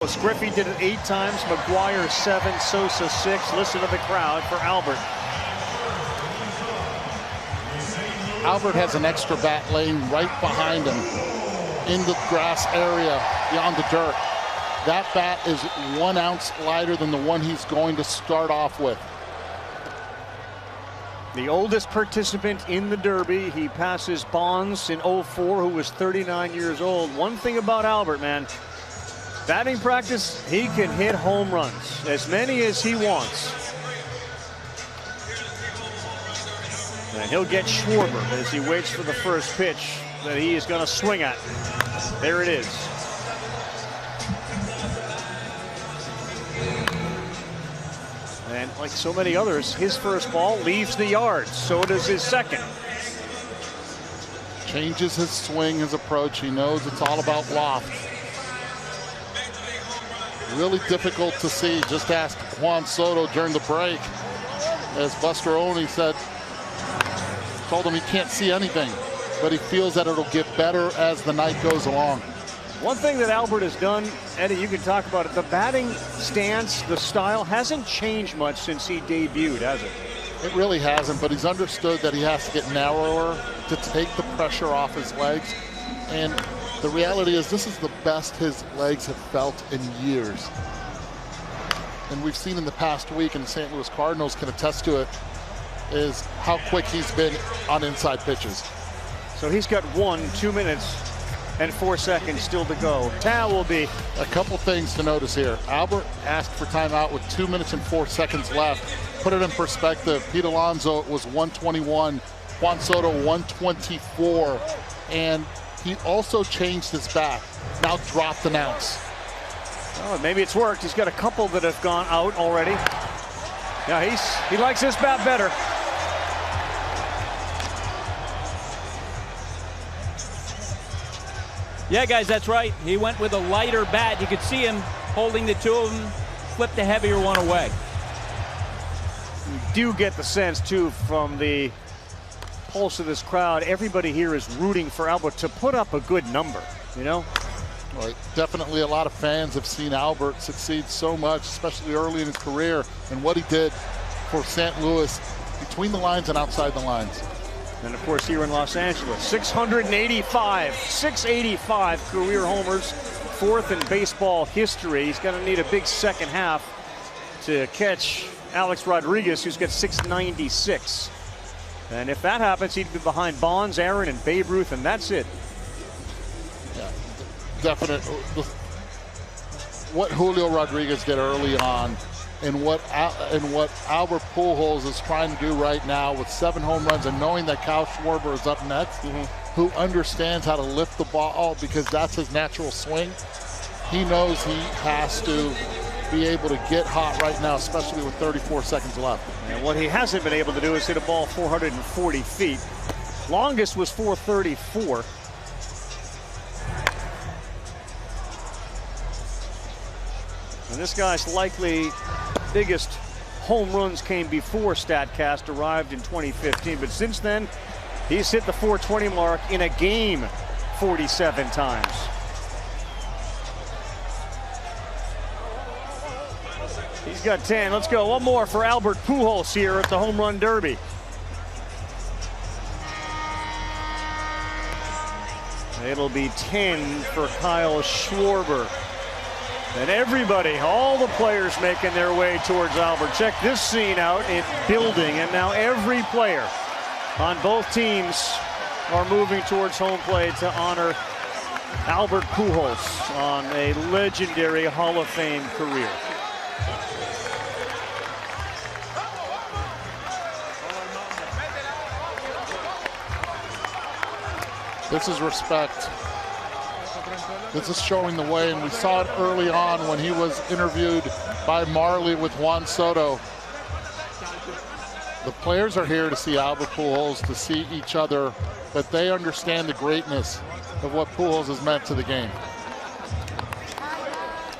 Griffey did it 8 times, McGuire 7, Sosa 6. Listen to the crowd for Albert. Albert has an extra bat laying right behind him in the grass area beyond the dirt. That bat is 1 ounce lighter than the one he's going to start off with. The oldest participant in the Derby. He passes Bonds in 04, who was 39 years old. One thing about Albert, man, batting practice, he can hit home runs, as many as he wants. And he'll get Schwarber as he waits for the first pitch that he is going to swing at. There it is. And like so many others, his first ball leaves the yard. So does his second. Changes his swing, his approach. He knows it's all about loft. Really difficult to see. Just ask Juan Soto during the break. As Buster Olney said, told him he can't see anything, but he feels that it'll get better as the night goes along. One thing that Albert has done, Eddie, you can talk about it, the batting stance, the style hasn't changed much since he debuted, has it? It really hasn't, but he's understood that he has to get narrower to take the pressure off his legs. And the reality is this is the best his legs have felt in years. And we've seen in the past week, and the St. Louis Cardinals can attest to it, is how quick he's been on inside pitches. So he's got 2 minutes and 4 seconds still to go. Tal will be. A couple things to notice here. Albert asked for timeout with 2 minutes and 4 seconds left. Put it in perspective, Pete Alonso was 121, Juan Soto 124, and he also changed his bat. Now dropped an ounce. Oh, maybe it's worked. He's got a couple that have gone out already. Yeah, he likes this bat better. Yeah, guys, that's right. He went with a lighter bat. You could see him holding the two of them, flip the heavier one away. You do get the sense, too, from the pulse of this crowd. Everybody here is rooting for Albert to put up a good number, you know? Right. Definitely a lot of fans have seen Albert succeed so much, especially early in his career, and what he did for St. Louis between the lines and outside the lines. And of course here in Los Angeles, 685 career homers, 4th in baseball history. He's going to need a big second half to catch Alex Rodriguez, who's got 696. And if that happens, he'd be behind Bonds, Aaron, and Babe Ruth, and that's it. Yeah, definite. What Julio Rodriguez did early on, and what Albert Pujols is trying to do right now with 7 home runs, and knowing that Kyle Schwarber is up next, who understands how to lift the ball because that's his natural swing. He knows he has to be able to get hot right now, especially with 34 seconds left. And what he hasn't been able to do is hit a ball 440 feet. Longest was 434. And this guy's likely biggest home runs came before StatCast arrived in 2015. But since then, he's hit the 420 mark in a game 47 times. He's got 10. Let's go. One more for Albert Pujols here at the Home Run Derby. It'll be 10 for Kyle Schwarber. And everybody, all the players making their way towards Albert. Check this scene out. It's building, and now every player on both teams are moving towards home plate to honor Albert Pujols on a legendary Hall of Fame career. This is respect. This is showing the way, and we saw it early on when he was interviewed by Marley with Juan Soto. The players are here to see Albert Pujols, to see each other, but they understand the greatness of what Pujols has meant to the game.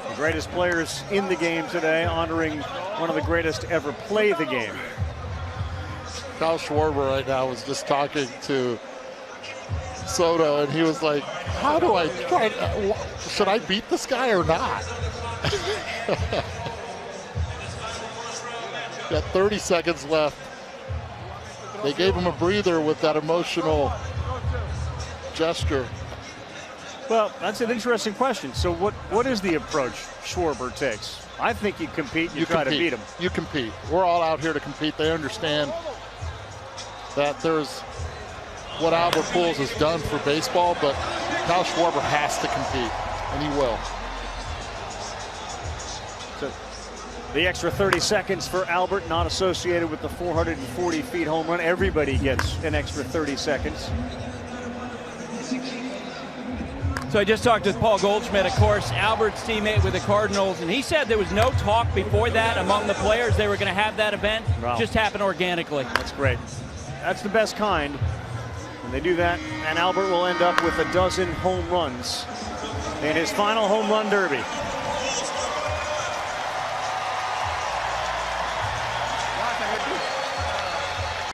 The greatest players in the game today, honoring one of the greatest to ever play the game. Kyle Schwarber right now was just talking to Soto, and he was like, how do I try, should I beat this guy or not? Got 30 seconds left. They gave him a breather with that emotional gesture. Well, that's an interesting question. So what is the approach Schwarber takes? I think you compete and you try to beat him. You compete. We're all out here to compete. They understand that there's what Albert Pujols has done for baseball, but Kyle Schwarber has to compete, and he will. So the extra 30 seconds for Albert, not associated with the 440 feet home run. Everybody gets an extra 30 seconds. So I just talked with Paul Goldschmidt, of course, Albert's teammate with the Cardinals, and he said there was no talk before that among the players. They were going to have that event. Wow. Just happen organically. That's great. That's the best kind. When they do that, and Albert will end up with 12 home runs in his final home run derby.